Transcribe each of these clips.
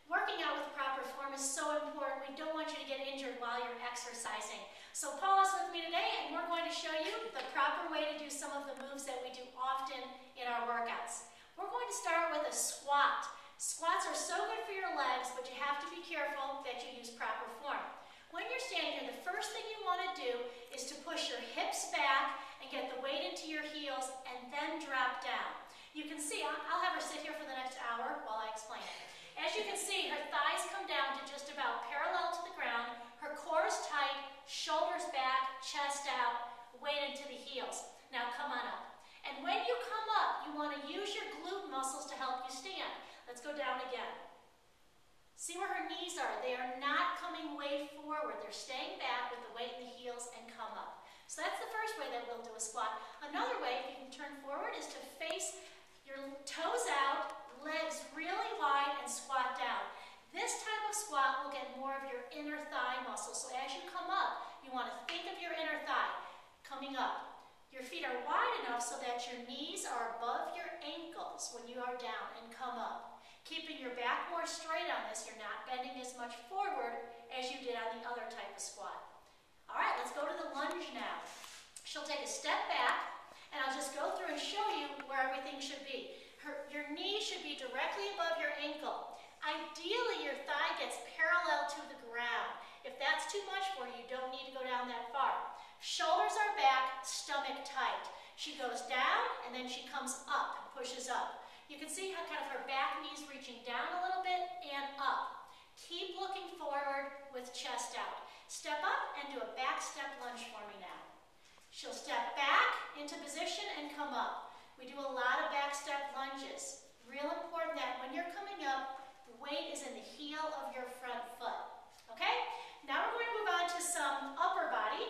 Working out with proper form is so important. We don't want you to get injured while you're exercising. So Paula's with me today, and we're going to show you the proper way to do some of the moves that we do often in our workouts. We're going to start with a squat. Squats are so good for your legs, but you have to be careful that you use proper form. When you're standing here, the first thing you want to do is to push your hips back and get the weight into your heels and then drop down. You can see, I'll have her sit here for the next hour while I explain it. As you can see, her thighs come down to just about parallel to the ground, her core is tight, shoulders back, chest out, weight into the heels. Now come on up. And when you come up, you want to use your glute muscles to help you stand. Let's go down again. See where her knees are. They are not coming way forward. They're staying back with the weight in the heels and come up. So that's the first way that we'll do a squat. Another way, if you can turn forward, is to face your toes out, legs really wide, and squat down. This type of squat will get more of your inner thigh muscle. So as you come up, you want to think of your inner thigh coming up. Your feet are wide enough so that your knees are above your ankles when you are down and come up. Keeping your back more straight on this, you're not bending as much forward as you did on the other type of squat. All right, let's go to the lunge now. She'll take a step back, and I'll just go through and show you where everything should be. Your knee should be directly above your ankle. Ideally, your thigh gets parallel to the ground. If that's too much for you, you don't need to go down that far. Shoulders are back, stomach tight. She goes down, and then she comes up and pushes up. You can see how kind of her back knee's reaching down a little bit and up. Keep looking forward with chest out. Step up and do a back step lunge for me now. She'll step back into position and come up. We do a lot of back step lunges. Real important that when you're coming up, the weight is in the heel of your front foot. Okay? Now we're going to move on to some upper body.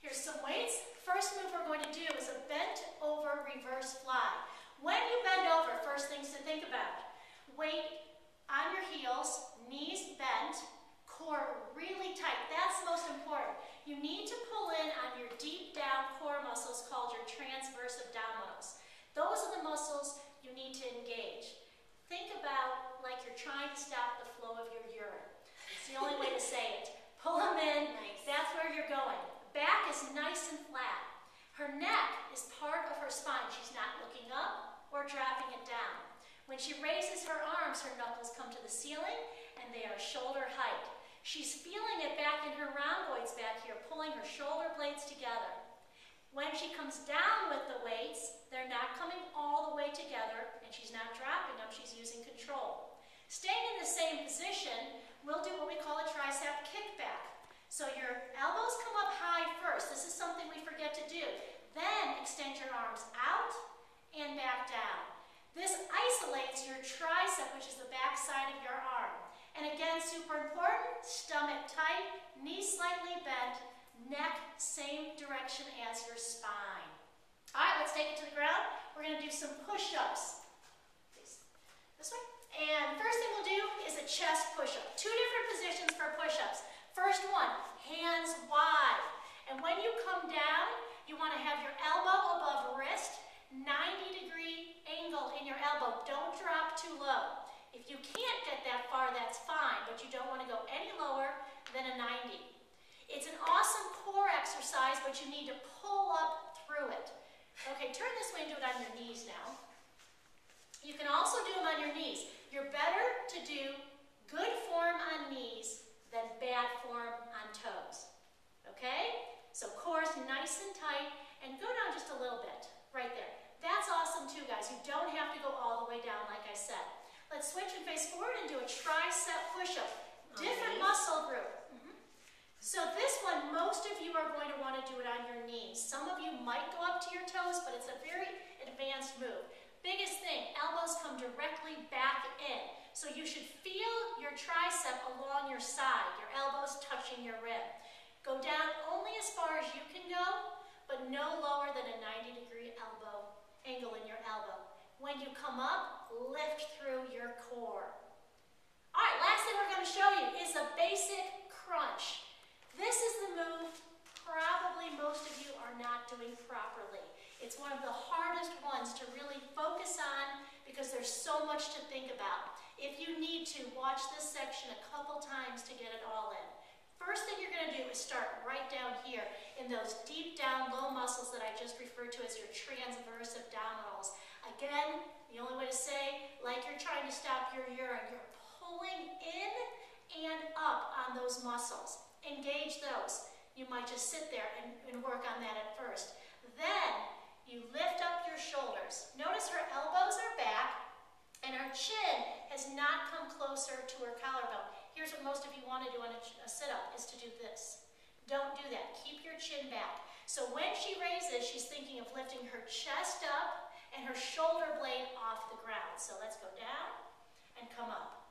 Here's some weights. First move we're going to do is a bent over reverse fly. When you bend over, first things to think about. Weight on your heels, knees bent, core really tight. That's the most important. You need to pull in on your deep down core muscles called your transverse abdominals. Those are the muscles you need to engage. Think about like you're trying to stop the flow of your urine. It's the only way to say it. Pull them in. Nice. That's where you're going. Back is nice and flat. Her neck is part of her spine. She's not looking up or dropping it down. When she raises her arms, her knuckles come to the ceiling and they are shoulder height. She's feeling it back in her rhomboids back here, pulling her shoulder blades together. When she comes down with the weights, they're not coming all the way together, and she's not dropping them, she's using control. Staying in the same position, we'll do what we call a tricep kickback. So your elbows come up high first. This is something we forget to do. Then extend your arms out and back down. This isolates your tricep, which is the back side of your arm. And again, super important, stomach tight, knees slightly bent, neck same direction as your spine. All right, let's take it to the ground. We're going to do some push-ups. This way. And first thing we'll do is a chest push-up. Two different positions for push-ups. First one, hands wide. And when you come down, you want to have your elbow above wrist, 90-degree angle in your elbow. Don't drop too low. If you can't get that far, that's fine, but you don't want to go any lower than a 90. It's an awesome core exercise, but you need to pull up through it. Okay, turn this way and do it on your knees now. You can also do them on your knees. You're better to do good form on knees than bad form on toes. Okay? So core's nice and tight, and go down just a little bit, right there. That's awesome too, guys. You don't have to go all the way down, like I said. Let's switch and face forward and do a tricep push-up. Different muscle group. So this one, most of you are going to want to do it on your knees. Some of you might go up to your toes, but it's a very advanced move. Biggest thing, elbows come directly back in. So you should feel your tricep along your side, your elbows touching your rib. Go down only as far as you can go, but no lower than a 90-degree elbow angle in your elbow. When you come up, lift through your core. All right, last thing we're going to show you is a basic crunch. This is the move probably most of you are not doing properly. It's one of the hardest ones to really focus on because there's so much to think about. If you need to, watch this section a couple times to get it all in. First thing you're going to do is start right down here in those deep down low muscles that I just referred to as your transverse abdominals. Again, the only way to say, like you're trying to stop your urine, you're pulling in and up on those muscles. Engage those. You might just sit there and work on that at first. Then you lift up your shoulders. Notice her elbows are back and her chin has not come closer to her collarbone. Here's what most of you want to do on a sit-up is to do this. Don't do that. Keep your chin back. So when she raises, she's thinking of lifting her chest up and her shoulder blade off the ground. So let's go down and come up.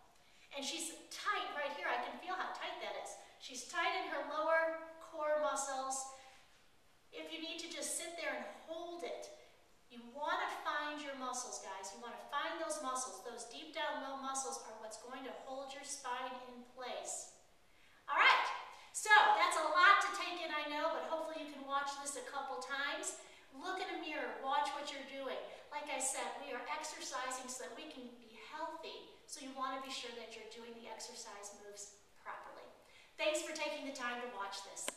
And she's tight right here. I can feel how tight that is. She's tight in her lower core muscles. If you need to just sit there and hold it, you want to find your muscles, guys. You want to find those muscles. Those deep down low muscles are what's going to hold your spine in place. All right, so that's a lot to take in, I know, but hopefully you can watch this a couple times. Look in a mirror, watch what you're doing. Like I said, we are exercising so that we can be healthy, so you want to be sure that you're doing the exercise moves properly. Thanks for taking the time to watch this.